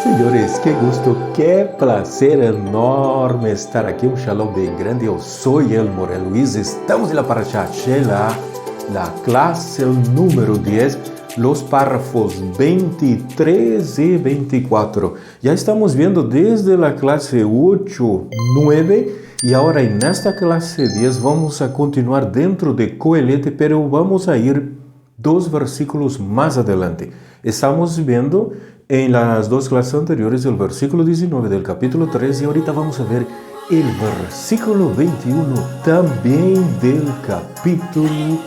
Senhores, que gusto, que placer enorme estar aqui. Um shalom bem grande. Eu sou Elmore Luiz. Estamos na Parashá Shelach, la clase número 10, los párrafos 23 y 24. Ya estamos viendo desde la clase 8, 9 y ahora en esta clase 10 vamos a continuar dentro de Coelete, pero vamos a ir 2 versículos más adelante. Estamos viendo en las 2 clases anteriores el versículo 19 del capítulo 3 y ahorita vamos a ver el versículo 21 también del capítulo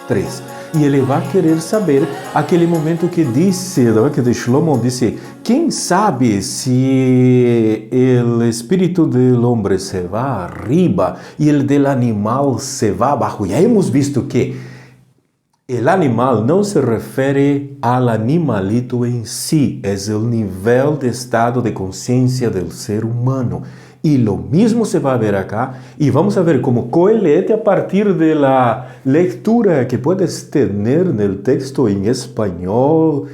3. Y él va a querer saber aquele momento que dice, ¿no? Que de Shlomo dice, ¿quién sabe si el espíritu del hombre se va arriba y el del animal se va abajo? Ya hemos visto que el animal no se refiere al animalito en sí, es el nivel de estado de conciencia del ser humano. Y lo mismo se va a ver acá, y vamos a ver como Coelete a partir de la lectura que puedes tener en el texto en español,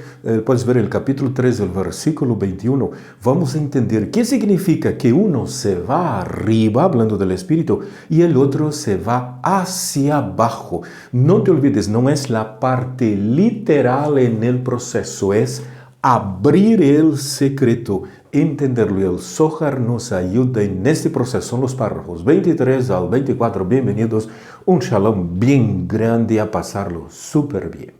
puedes ver el capítulo 3, el versículo 21, vamos a entender qué significa que uno se va arriba, hablando del espíritu, y el otro se va hacia abajo. No te olvides, no es la parte literal en el proceso, es abrir el secreto, entenderlo. Y el Zohar nos ayuda en este proceso. Son los párrafos 23 al 24. Bienvenidos. Un shalom bien grande, a pasarlo súper bien.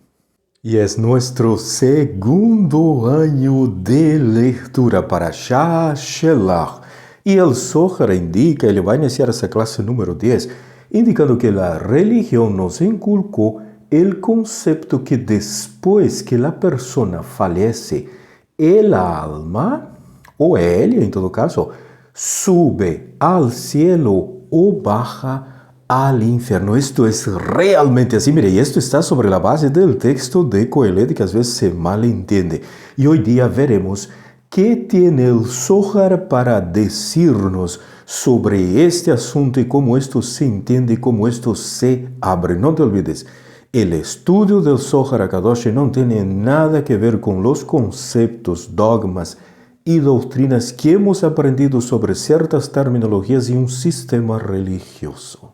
Y es nuestro segundo año de lectura para Parashá Shelach. Y el Zohar indica, él va a iniciar esa clase número 10, indicando que la religión nos inculcó el concepto que después que la persona fallece, el alma, o ella en todo caso, sube al cielo o baja al infierno. Esto es realmente así. Mire, y esto está sobre la base del texto de Coelete, que a veces se malentiende. Y hoy día veremos qué tiene el Zohar para decirnos sobre este asunto y cómo esto se entiende y cómo esto se abre. No te olvides, el estudio del Zohar HaKadosh no tiene nada que ver con los conceptos, dogmas y doctrinas que hemos aprendido sobre ciertas terminologías y un sistema religioso.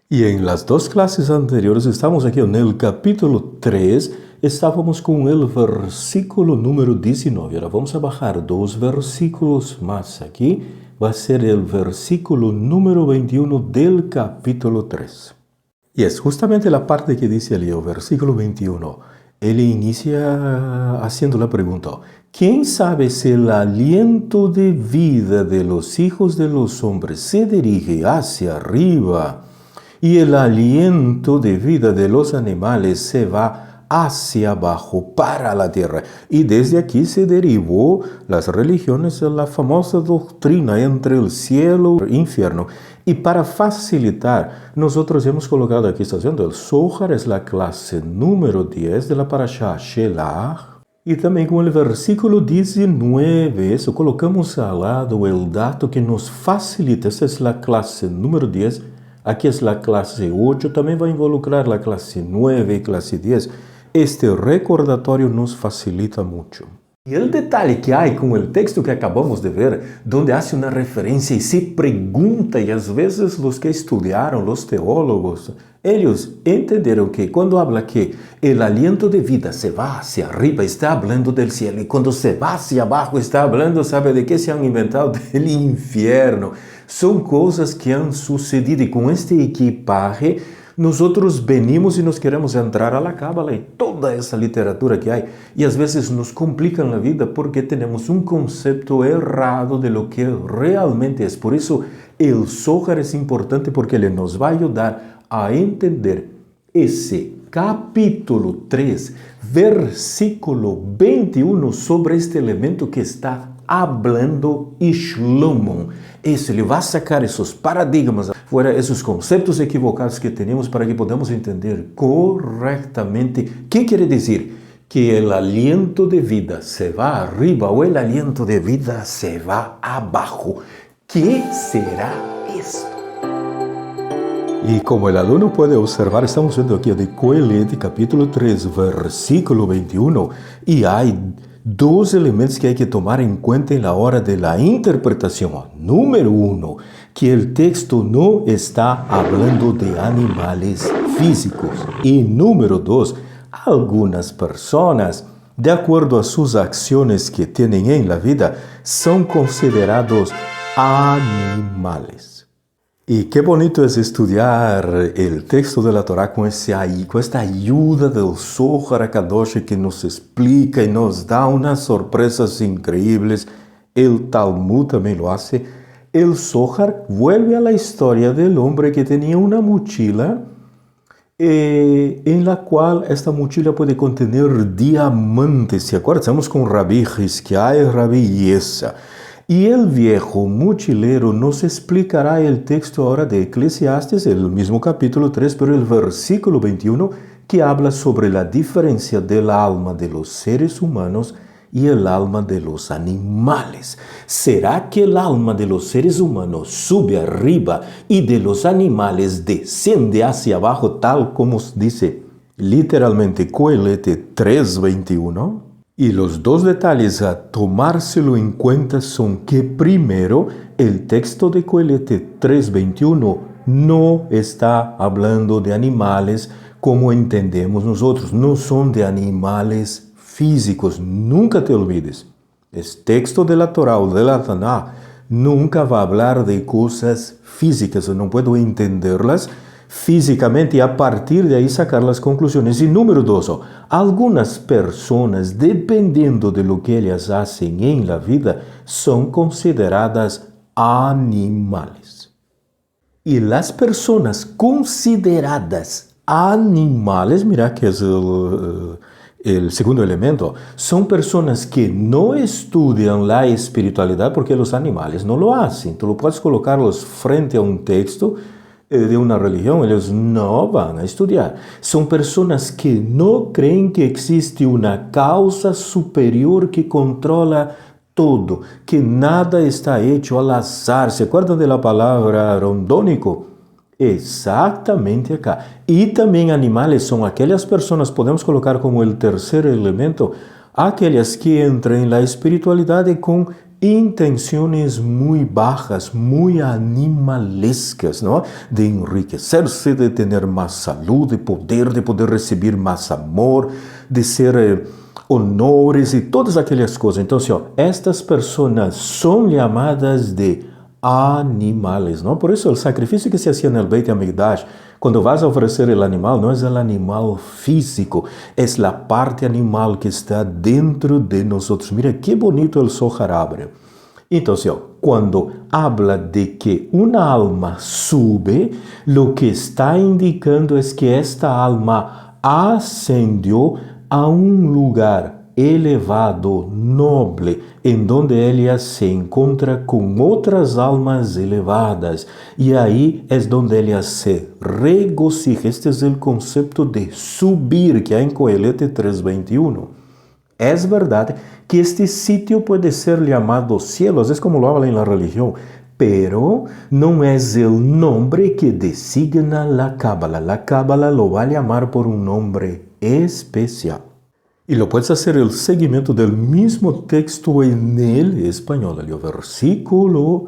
Y en las 2 clases anteriores, estamos aquí en el capítulo 3, estábamos con el versículo número 19. Ahora vamos a bajar 2 versículos más aquí. Va a ser el versículo número 21 del capítulo 3. Y es justamente la parte que dice allí, el versículo 21. Él inicia haciendo la pregunta, ¿quién sabe si el aliento de vida de los hijos de los hombres se dirige hacia arriba y el aliento de vida de los animales se va hacia abajo para la tierra? Y desde aquí se derivó las religiones de la famosa doctrina entre el cielo y el infierno. Y para facilitar, nosotros hemos colocado aquí, está haciendo el Zohar, es la clase número 10 de la Parashá Shelach. Y también con el versículo 19, eso colocamos al lado el dato que nos facilita. Esta es la clase número 10, aquí es la clase 8, también va a involucrar la clase 9 y clase 10. Este recordatorio nos facilita mucho. Y el detalle que hay con el texto que acabamos de ver, donde hace una referencia y se pregunta, y a veces los que estudiaron, los teólogos, ellos entendieron que cuando habla que el aliento de vida se va hacia arriba, está hablando del cielo, y cuando se va hacia abajo, está hablando, ¿sabe de qué se han inventado? Del infierno. Son cosas que han sucedido, y con este equipaje nosotros venimos y nos queremos entrar a la Cábala y toda esa literatura que hay. Y a veces nos complican la vida porque tenemos un concepto errado de lo que realmente es. Por eso el Zohar es importante, porque le nos va a ayudar a entender ese capítulo 3, versículo 21 sobre este elemento que está hablando Shlomo. Eso le va a sacar esos paradigmas fuera, esos conceptos equivocados que tenemos, para que podamos entender correctamente qué quiere decir que el aliento de vida se va arriba o el aliento de vida se va abajo. ¿Qué será esto? Y como el alumno puede observar, estamos viendo aquí de Coelete, capítulo 3, versículo 21, y hay dos elementos que hay que tomar en cuenta en la hora de la interpretación. Número uno, que el texto no está hablando de animales físicos. Y número dos, algunas personas, de acuerdo a sus acciones que tienen en la vida, son considerados animales. Y qué bonito es estudiar el texto de la Torá con esta ayuda del Zohar HaKadosh que nos explica y nos da unas sorpresas increíbles. El Talmud también lo hace. El Zohar vuelve a la historia del hombre que tenía una mochila en la cual esta mochila puede contener diamantes. ¿Se acuerdan? Estamos con Rabbi Hizkiah y Rabbi Yesa. Y el viejo mochilero nos explicará el texto ahora de Eclesiastes, el mismo capítulo 3, pero el versículo 21, que habla sobre la diferencia del alma de los seres humanos y el alma de los animales. ¿Será que el alma de los seres humanos sube arriba y de los animales desciende hacia abajo, tal como dice literalmente Coelete 3:21? Y los dos detalles a tomárselo en cuenta son que primero, el texto de Coelete 3:21 no está hablando de animales como entendemos nosotros, no son de animales físicos, nunca te olvides. El texto de la Torá o de la Taná nunca va a hablar de cosas físicas, no puedo entenderlas físicamente y a partir de ahí sacar las conclusiones. Y número dos, algunas personas, dependiendo de lo que ellas hacen en la vida, son consideradas animales. Y las personas consideradas animales, mira que es el segundo elemento, son personas que no estudian la espiritualidad porque los animales no lo hacen. Tú lo puedes colocarlos frente a un texto de una religión, ellos no van a estudiar. Son personas que no creen que existe una causa superior que controla todo, que nada está hecho al azar. ¿Se acuerdan de la palabra rondónico? Exactamente acá. Y también animales son aquellas personas, podemos colocar como el tercer elemento, aquellas que entran en la espiritualidad con intenciones muy bajas, muy animalescas, ¿no? De enriquecerse, de tener más salud, de poder recibir más amor, de ser honores y todas aquellas cosas. Entonces, estas personas son llamadas de animales, ¿no? Por eso el sacrificio que se hacía en el Beit HaMikdash, cuando vas a ofrecer el animal, no es el animal físico, es la parte animal que está dentro de nosotros. Mira qué bonito el Zohar abre. Entonces, cuando habla de que una alma sube, lo que está indicando es que esta alma ascendió a un lugar elevado, noble, en donde ella se encuentra con otras almas elevadas. Y ahí es donde ella se regocija. Este es el concepto de subir que hay en Coelete 3:21. Es verdad que este sitio puede ser llamado cielos, es como lo habla en la religión, pero no es el nombre que designa la Cábala. La Cábala lo va a llamar por un nombre especial. Y lo puedes hacer el seguimiento del mismo texto en el español, el versículo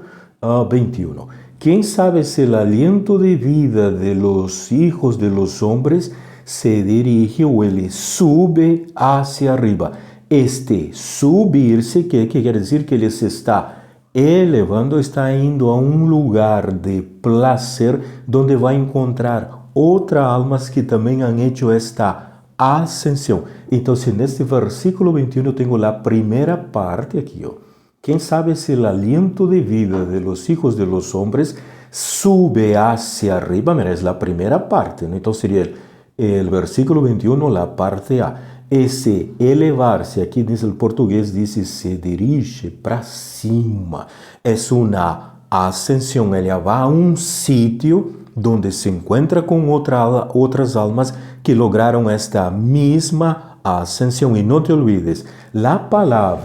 21. ¿Quién sabe si el aliento de vida de los hijos de los hombres se dirige o él sube hacia arriba? Este subirse, ¿qué quiere decir? Que él se está elevando, está yendo a un lugar de placer donde va a encontrar otras almas que también han hecho esta ascensión. Entonces, en este versículo 21 tengo la primera parte aquí. ¿Quién sabe si el aliento de vida de los hijos de los hombres sube hacia arriba? Mira, es la primera parte, ¿no? Entonces sería el versículo 21, la parte A. Ese elevarse, aquí dice el portugués, dice se dirige para cima. Es una ascensión, ella va a un sitio donde se encuentra con otras almas que lograron esta misma ascensión. Y no te olvides, la palabra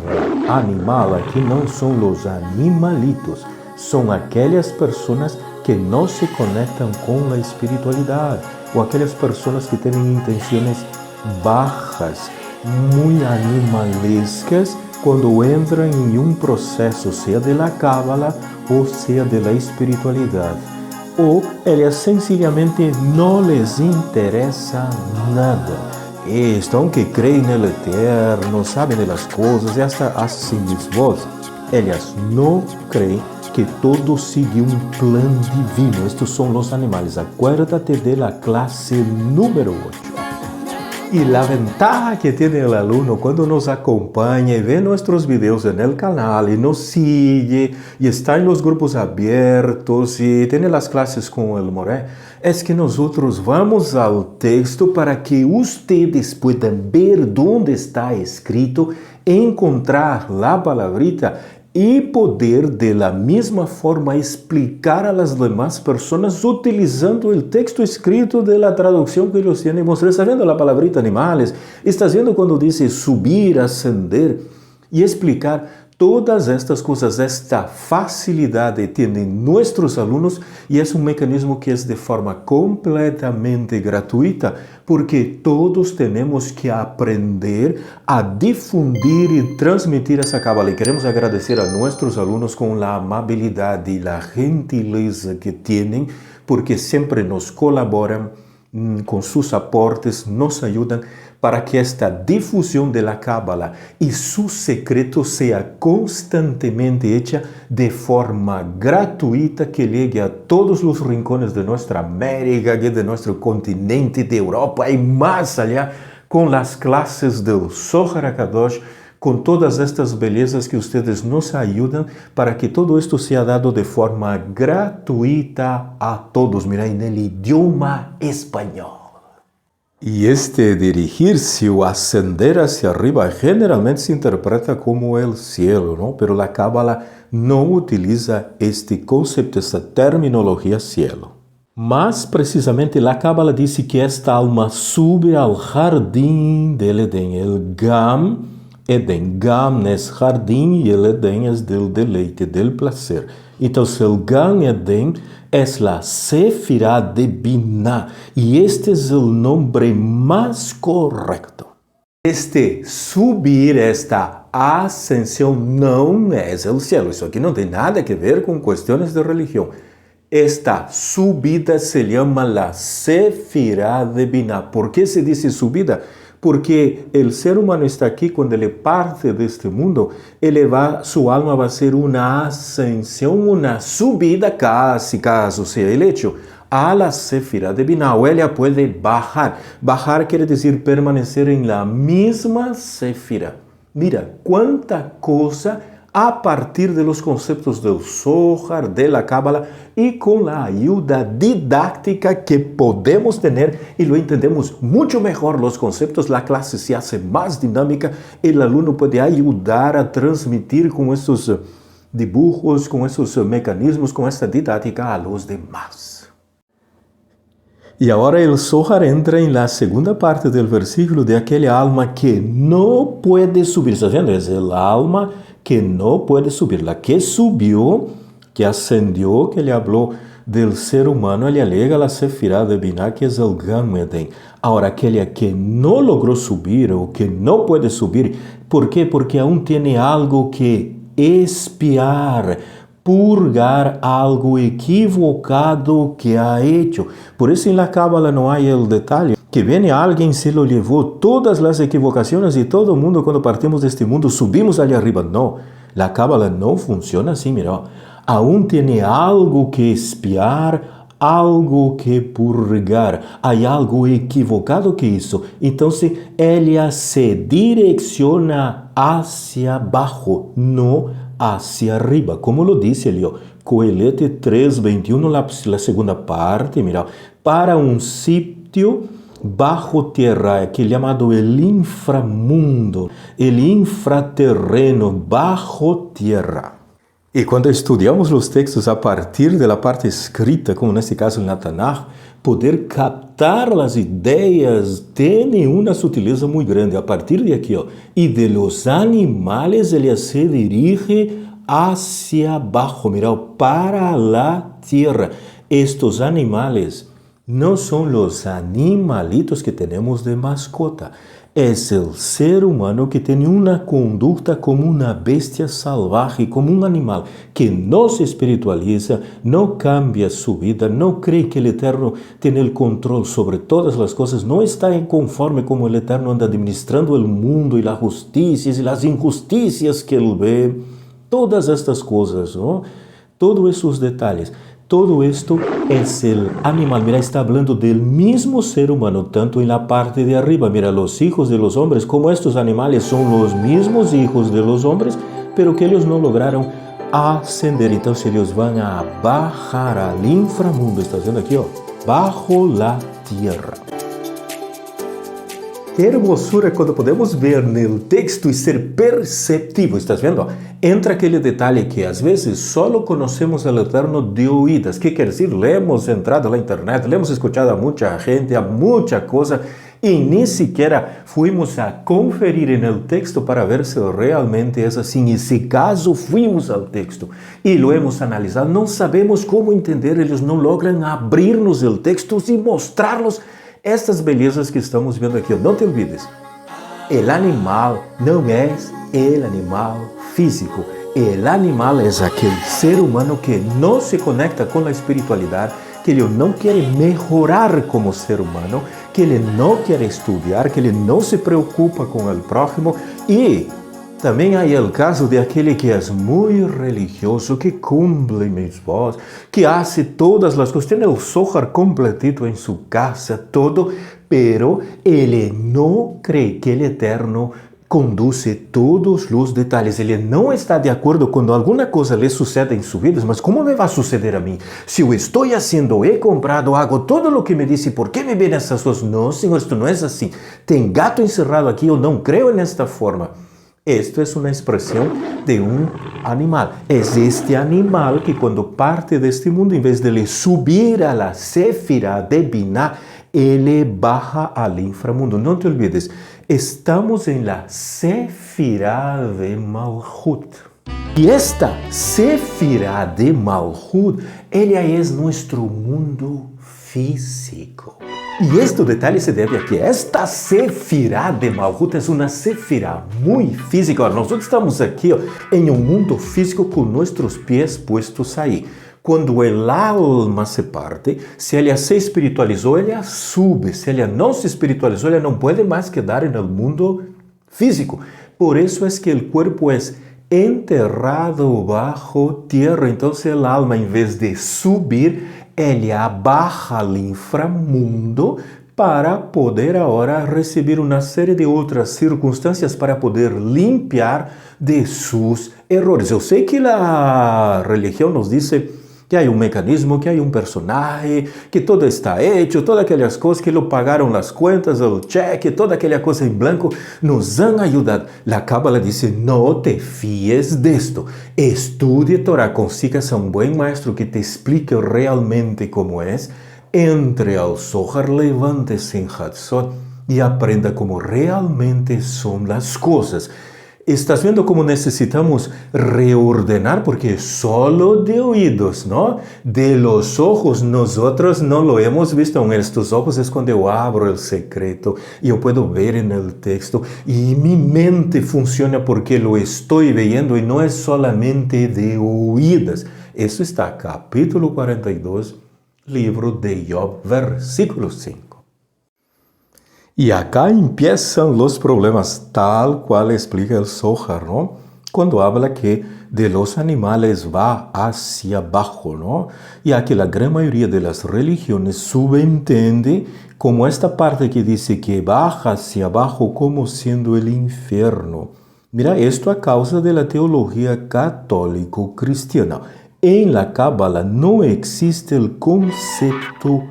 animal aquí no son los animalitos, son aquellas personas que no se conectan con la espiritualidad o aquellas personas que tienen intenciones bajas, muy animalescas quando entram em um processo, seja de la Cábala ou seja de la espiritualidade. Ou elas sencillamente não les interessa nada. Estão que creem no Eterno, sabem das coisas, e hasta assim mismos, elas não creem que todo sigue um plano divino. Estes são os animais. Acuérdate de la classe número 8. Y la ventaja que tiene el alumno cuando nos acompaña y ve nuestros videos en el canal y nos sigue y está en los grupos abiertos y tiene las clases con el Moré, es que nosotros vamos al texto para que ustedes puedan ver dónde está escrito, encontrar la palabrita e poder de la misma forma explicar a las demás personas utilizando el texto escrito de la traducción que ellos tienen. Você está vendo a palabrita animales, está vendo quando dice subir, ascender e explicar todas estas coisas. Esta facilidade têm nossos alunos e é um mecanismo que é de forma completamente gratuita, porque todos temos que aprender a difundir e transmitir essa Cábala. E queremos agradecer a nossos alunos com a amabilidade e a gentileza que têm, porque sempre nos colaboram com seus aportes, nos ajudam para que esta difusão de la Cábala e seu secreto seja constantemente hecha de forma gratuita, que llegue a todos os rincones de nossa América, de nosso continente, de Europa e mais allá, com as classes do Zohar HaKadosh, com todas estas belezas que ustedes nos ajudam para que todo esto seja dado de forma gratuita a todos. Mira, en el idioma espanhol. E este dirigir-se ou ascender hacia arriba generalmente se interpreta como o cielo, ¿no? Pero a Cábala não utiliza este conceito, esta terminologia cielo. Mas, precisamente, a Cábala diz que esta alma sube ao jardim del Edén. El Gam, Edén. Gam é jardim e el Edén é del deleite, del placer. Então, el Gan Edén es la Sefirá de Biná, y este es el nombre más correcto. Este subir, esta ascensão não é o cielo. Isso aqui não tem nada a ver com questões de religião. Esta subida se chama la Sefirá de Biná. ¿Por que se diz subida? Porque o ser humano está aqui, quando ele parte deste mundo, sua alma vai ser uma ascensão, uma subida, caso seja el hecho, a la Sefirá de Biná. O ela pode bajar. Bajar quer dizer permanecer em la mesma Sefirá. Mira, quanta coisa a partir de los conceptos del Zohar, de la Cábala y con la ayuda didáctica que podemos tener y lo entendemos mucho mejor los conceptos, la clase se hace más dinámica, el alumno puede ayudar a transmitir con estos dibujos, con esos mecanismos, con esta didáctica a los demás. E agora o Zohar entra em la segunda parte do versículo de aquela alma que não pode subir. ¿Está vendo? É a alma que não pode subir. La que subiu, que ascendió, que ele falou del ser humano, ele alega a Sefirá de Biná, que é o Gan Eden. Agora, aquele que não logrou subir, ou que não pode subir, ¿por quê? Porque aún tem algo que espiar, purgar algo equivocado que ha hecho. Por isso, na Cábala não há o detalhe que vem alguém, se lo levou todas as equivocações e todo mundo, quando partimos deste mundo, subimos ali arriba. Não, a Cábala não funciona assim, mira. Aún tem algo que espiar, algo que purgar. Há algo equivocado que isso. Então, ela se direciona hacia abaixo, não hacia arriba, como lo dice ali, Coelete 3:21, la segunda parte, mira, para un sitio bajo tierra, que é chamado el inframundo, el infraterreno, bajo tierra. E quando estudamos os textos a partir da parte escrita, como nesse caso na Tanakh, poder captar as ideias tem uma sutileza muito grande. A partir de aqui, e de los animales, ele se dirige hacia abaixo, mira, para la tierra. Estos animales não são os animalitos que temos de mascota. Es el ser humano que tiene una conducta como una bestia salvaje, como un animal, que no se espiritualiza, no cambia su vida, no cree que el Eterno tiene el control sobre todas las cosas, no está conforme como el Eterno anda administrando el mundo y las justicias y las injusticias que él ve, todas estas cosas, ¿no? Todos esos detalles. Todo esto es el animal. Mira, está hablando del mismo ser humano, tanto en la parte de arriba. Mira, los hijos de los hombres, como estos animales son los mismos hijos de los hombres, pero que ellos no lograron ascender. Entonces ellos van a bajar al inframundo. Está haciendo aquí, bajo la tierra. Qué hermosura cuando podemos ver en el texto y ser perceptivo, ¿estás viendo? Entra aquele detalhe que às vezes solo conocemos al Eterno de oídas. ¿Qué quiere decir? Le hemos entrado a la internet, le hemos escuchado a mucha gente, a mucha cosa, y ni siquiera fuimos a conferir en el texto para ver si realmente es así. En ese caso fuimos al texto y lo hemos analizado. No sabemos cómo entender, ellos no logran abrirnos el texto y mostrarnos estas belezas que estamos vendo aqui. Não te olvides, el animal não é el animal físico. El animal é aquele ser humano que não se conecta com a espiritualidade, que ele não quer melhorar como ser humano, que ele não quer estudar, que ele não se preocupa com o próximo. E também há o caso de aquele que é muito religioso, que cumple mitzvot, que hace todas as coisas, tem o Zohar completito em sua casa, todo, pero ele não crê que o Eterno conduce todos os detalhes. Ele não está de acordo quando alguma coisa lhe sucede em sua vida, mas como me vai suceder a mim? Se eu estou haciendo, he comprado, hago todo o que me disse, ¿por que me ven essas coisas? Não, Senhor, isto não é assim. Tem gato encerrado aqui, eu não creio nesta forma. Esto es una expresión de un animal. Es este animal que cuando parte de este mundo, en vez de le subir a la Séfira de Binah, él baja al inframundo. No te olvides, estamos en la Séfira de Malhut. Y esta Séfira de Malhut, ella es nuestro mundo físico. E este detalhe se deve a que esta Sefirá de Malhut é uma Sefirá muito física. Agora, nós estamos aqui em um mundo físico com nossos pés postos aí. Quando o alma se parte, se ela se espiritualizou, ela sube. Se ela não se espiritualizou, ela não pode mais quedar no mundo físico. Por isso é que o corpo é enterrado bajo tierra. Então, o alma, em vez de subir, ela baja al inframundo para poder agora receber uma série de outras circunstâncias para poder limpiar de seus errores. Eu sei que a religião nos diz que há um mecanismo, que há um personagem, que todo está hecho, todas aquelas coisas que lo pagaram as contas, o cheque, toda aquela coisa em branco, nos han ayudado. La Cábala dice, no te fíes de esto. Estudie Torah, consigas a um bom maestro que te explique realmente como é. Entre ao Zohar, levante-se em Hatzot e aprenda como realmente são as coisas. Estás vendo como necesitamos reordenar, porque solo de oídos, ¿no? De los ojos, nosotros no lo hemos visto. En estos ojos es cuando yo abro el secreto y yo puedo ver en el texto y mi mente funciona porque lo estoy viendo y no es solamente de oídas. Eso está capítulo 42, libro de Job, versículo 5. E acá empiezan los problemas, tal cual explica el Zohar, ¿no? Cuando habla que de los animales va hacia abajo, ¿no? Ya que la gran mayoría de las religiones subentiende como esta parte que dice que baja hacia abajo como siendo el infierno. Mira, esto a causa de la teología católico-cristiana. En la Cábala no existe el concepto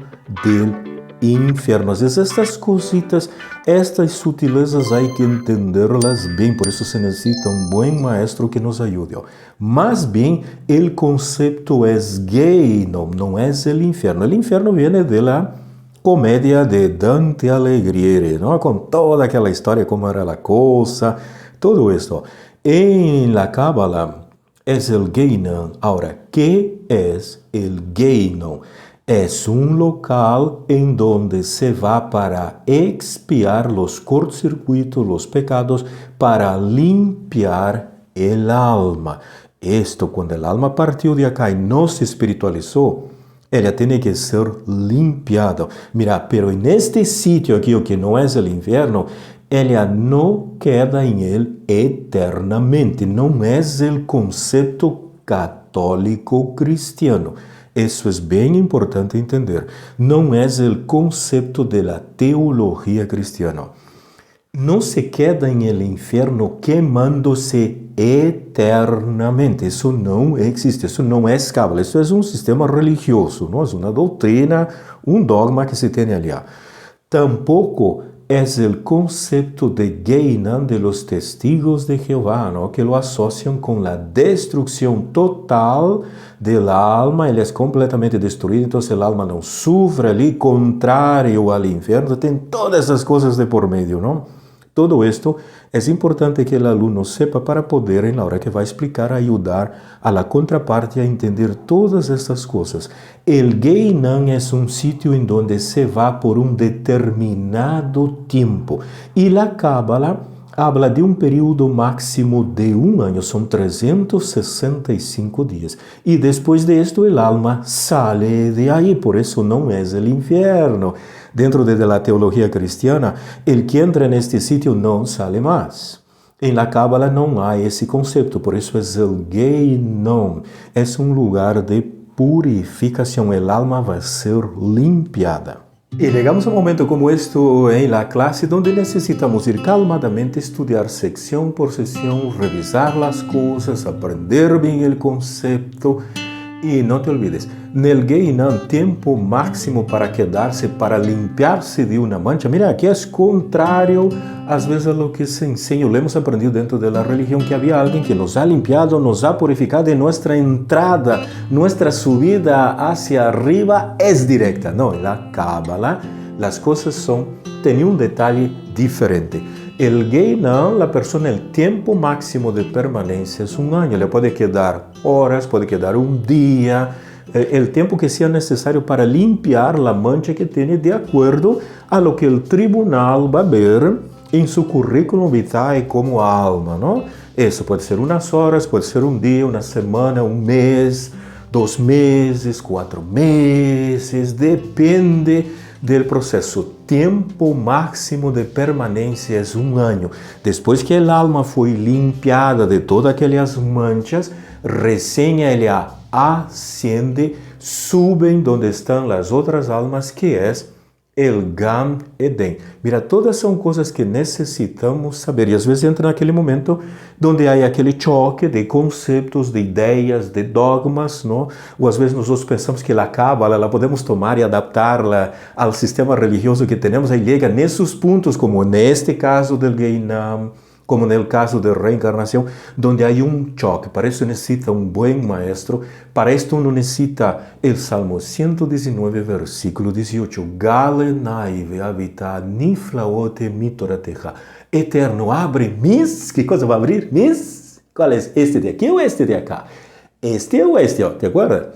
del infierno. Às vezes estas cositas, estas sutilezas hay que entenderlas bem, por isso se necessita um bom maestro que nos ajude. Mas bem, o conceito é Gehinnom, não é o inferno. O inferno viene de la comédia de Dante Alighieri, ¿no? Com toda aquela história, como era a coisa, todo isso. En la Cábala é o Gehinnom. Ahora, ¿qué es el Gehinnom? Es un local en donde se va para expiar los cortocircuitos, los pecados, para limpiar el alma. Esto, cuando el alma partió de acá y no se espiritualizó, ella tiene que ser limpiada. Mira, pero en este sitio aquí, que no es el infierno, ella no queda en él eternamente. No es el concepto católico cristiano. Isso é bem importante entender. Não é o conceito da teologia cristiana. Não se queda em el inferno queimando-se eternamente. Isso não existe. Isso não é cábala. Isso é um sistema religioso, não é uma doutrina, um dogma que se tem ali. Tampouco é o conceito de Gehinam de los testigos de Jehová, ¿no? Que lo asocian con la destrucción total del alma, ele é completamente destruído, então el alma não sufre ali, contrario al infierno, tem todas essas coisas de por medio, ¿no? Todo esto es importante que el alumno sepa para poder, en la hora que va a explicar, ayudar a la contraparte a entender todas estas cosas. El Gehinam es un sitio en donde se va por un determinado tiempo. Y la Cábala habla de un período máximo de un año, son 365 días. Y después de esto el alma sale de ahí, por eso no es el infierno. Dentro de la teología cristiana, el que entra en este sitio no sale más. En la Cábala no hay ese concepto, por eso es el Gehinam. Es un lugar de purificación, el alma va a ser limpiada. Y llegamos a un momento como esto en la clase donde necesitamos ir calmadamente, estudiar sección por sección, revisar las cosas, aprender bien el concepto. Y no te olvides, nel Gehinam, tiempo máximo para quedarse, para limpiarse de una mancha. Mira, aquí es contrario às vezes a lo que se enseña, lo hemos aprendido dentro de la religión, que había alguien que nos ha limpiado, nos ha purificado y nuestra entrada, nuestra subida hacia arriba es directa. No, en la Cábala las cosas tenían un detalle diferente. El Gehinam, la persona, el tiempo máximo de permanencia es un año. Le puede quedar horas, puede quedar un día, el tiempo que sea necesario para limpiar la mancha que tiene de acuerdo a lo que el tribunal va a ver en su currículum vitae como alma, ¿no? Eso puede ser unas horas, puede ser un día, una semana, un mes, 2 meses, 4 meses, depende del proceso. Tempo máximo de permanência é um ano. Depois que el alma foi limpiada de todas aquelas manchas, recién ella asciende, suben donde están las otras almas, que es el Gan Eden. Mira, todas são coisas que necessitamos saber. E às vezes entra naquele momento onde há aquele choque de conceitos, de ideias, de dogmas, não? Ou às vezes nós pensamos que a Cábala la podemos tomar e adaptar-la ao sistema religioso que temos. Aí chega nesses pontos, como neste caso del Gehinam, como no caso de reencarnação, onde há choque. Para isso necessita bom maestro. Para isto uno necessita o Salmo 119, versículo 18. Galenaive habita niflaote mitorateja. Eterno, abre mis... Que coisa vai abrir? Mis... Qual é? Este de aqui ou este de acá? Este ou este, ó. Te acorda?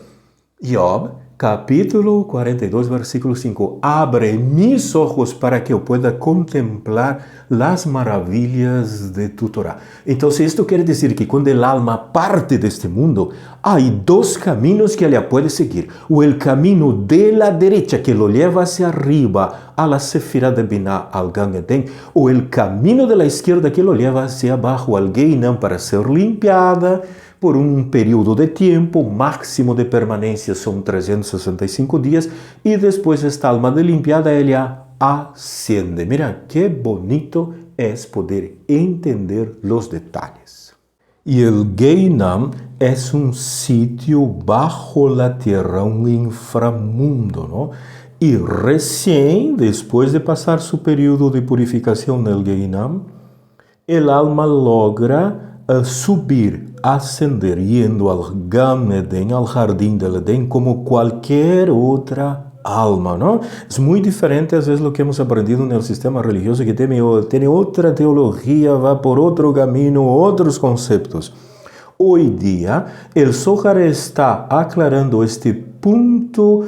Job, capítulo 42, versículo 5. Abre mis ojos para que eu pueda contemplar las maravilhas de tu Torá. Então, isto quer dizer que quando el alma parte deste mundo, há 2 caminhos que ela pode seguir. O el camino de la derecha, que lo lleva hacia arriba, a la Sefirá de Binah, al Gan Eden, o el camino de la izquierda, que lo lleva hacia abajo, al Gehinam, para ser limpiada por um período de tempo, máximo de permanência são 365 dias, e depois esta alma de limpiada, ela asciende. Mira, que bonito é poder entender os detalhes. E o Gehinam é um sítio bajo la tierra, um inframundo, não? E recém, depois de passar seu período de purificação no Gehinam, el alma logra subir, ascender, yendo al Gan Eden, al jardín del Edén, como cualquier otra alma, ¿no? Es muy diferente, às vezes, lo que hemos aprendido en el sistema religioso, que tiene otra teología, va por otro camino, otros conceptos. Hoy día, el Zohar está aclarando este ponto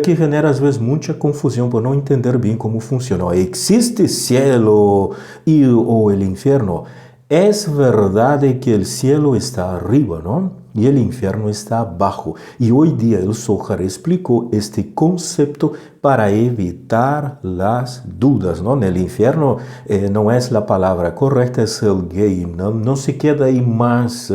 que genera às vezes muita confusão por não entender bem como funciona. ¿Existe cielo ou o inferno? É verdade que o cielo está arriba, não? E o inferno está abaixo. E hoje dia o Zohar explicou este conceito para evitar as dúvidas, não? No inferno não é a palavra correta, é o Gehinnom. Não se queda aí mais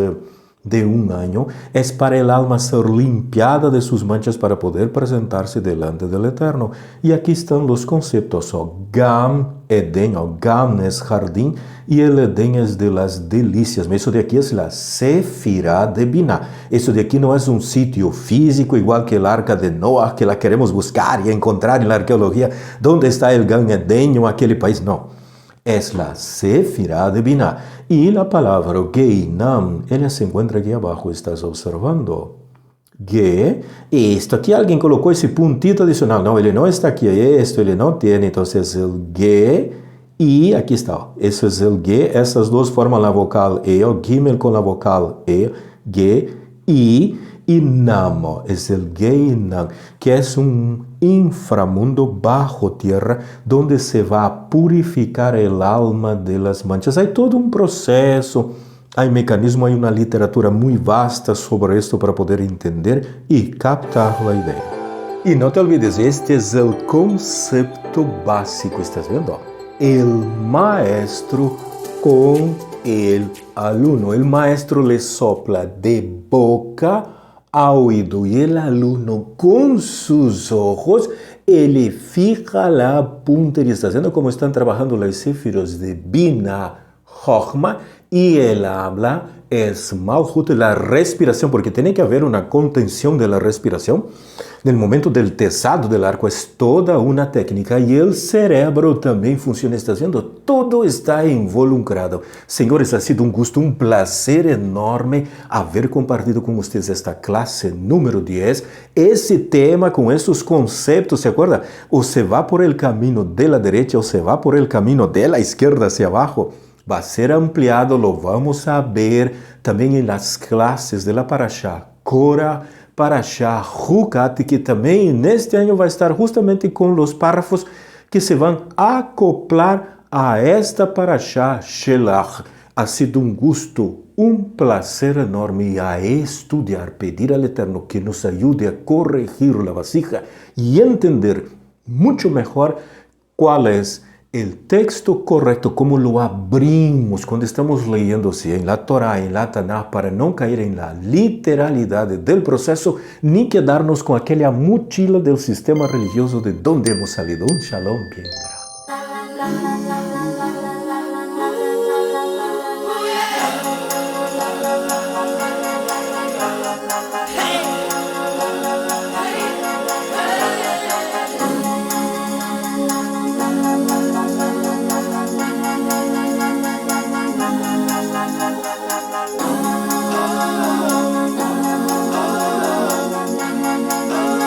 de um ano, é para el alma ser limpiada de sus manchas para poder presentar-se delante del Eterno. E aqui estão os conceitos, Gam, Eden, Gam é jardim, e el Eden é de las delícias. Mas isso de aqui é a Sefirá de Binah. Isso de aqui não é um sítio físico, igual que a Arca de Noé, que la queremos buscar e encontrar na arqueologia, onde está el Gan Eden, ou aquele país, não. É a Sefirá de Binah. E a palavra Gehinnom, ela se encontra aqui abaixo, estás observando? Ge, isto aqui alguém colocou esse puntito adicional. Não, ele não está aqui, ele não tem. Então, é o Ge, e aqui está. Esse é o Ge, essas duas formam a vocal E, o Gimel com a vocal E, Ge, e Nam, é o Gehinnom, que é inframundo bajo tierra, donde se va a purificar el alma de las manchas. Hay todo un proceso, hay mecanismo, hay una literatura muy vasta sobre esto para poder entender y captar la idea. Y no te olvides, este es el concepto básico, ¿estás viendo? El maestro con el alumno. El maestro le sopla de boca a oído y el alumno con sus ojos, ele fija la puntería. Está viendo cómo están trabajando los céfiros de Binah, Jochma, y él habla, es Malhut, la respiración, porque tiene que haber una contención de la respiración. En el momento del tesado del arco es toda una técnica y el cerebro también funciona, está haciendo, todo está involucrado. Señores, ha sido un gusto, un placer enorme haber compartido con ustedes esta clase número 10, ese tema con estos conceptos, ¿se acuerda? O se va por el camino de la derecha o se va por el camino de la izquierda hacia abajo. Va a ser ampliado, lo vamos a ver también en las clases de la Parashá Korah, Parashá Hukat, que também neste ano vai estar justamente com os párrafos que se vão acoplar a esta Parashá Shelach. Ha sido um gusto, um prazer enorme a estudar, pedir ao Eterno que nos ajude a corrigir a vasija e entender muito melhor qual é o texto correto, como lo abrimos quando estamos leyendo-se em la Torá, em la Tanakh, para não cair em la literalidade del processo, nem quedarnos com aquela mochila del sistema religioso de onde hemos salido. Um shalom bien grande.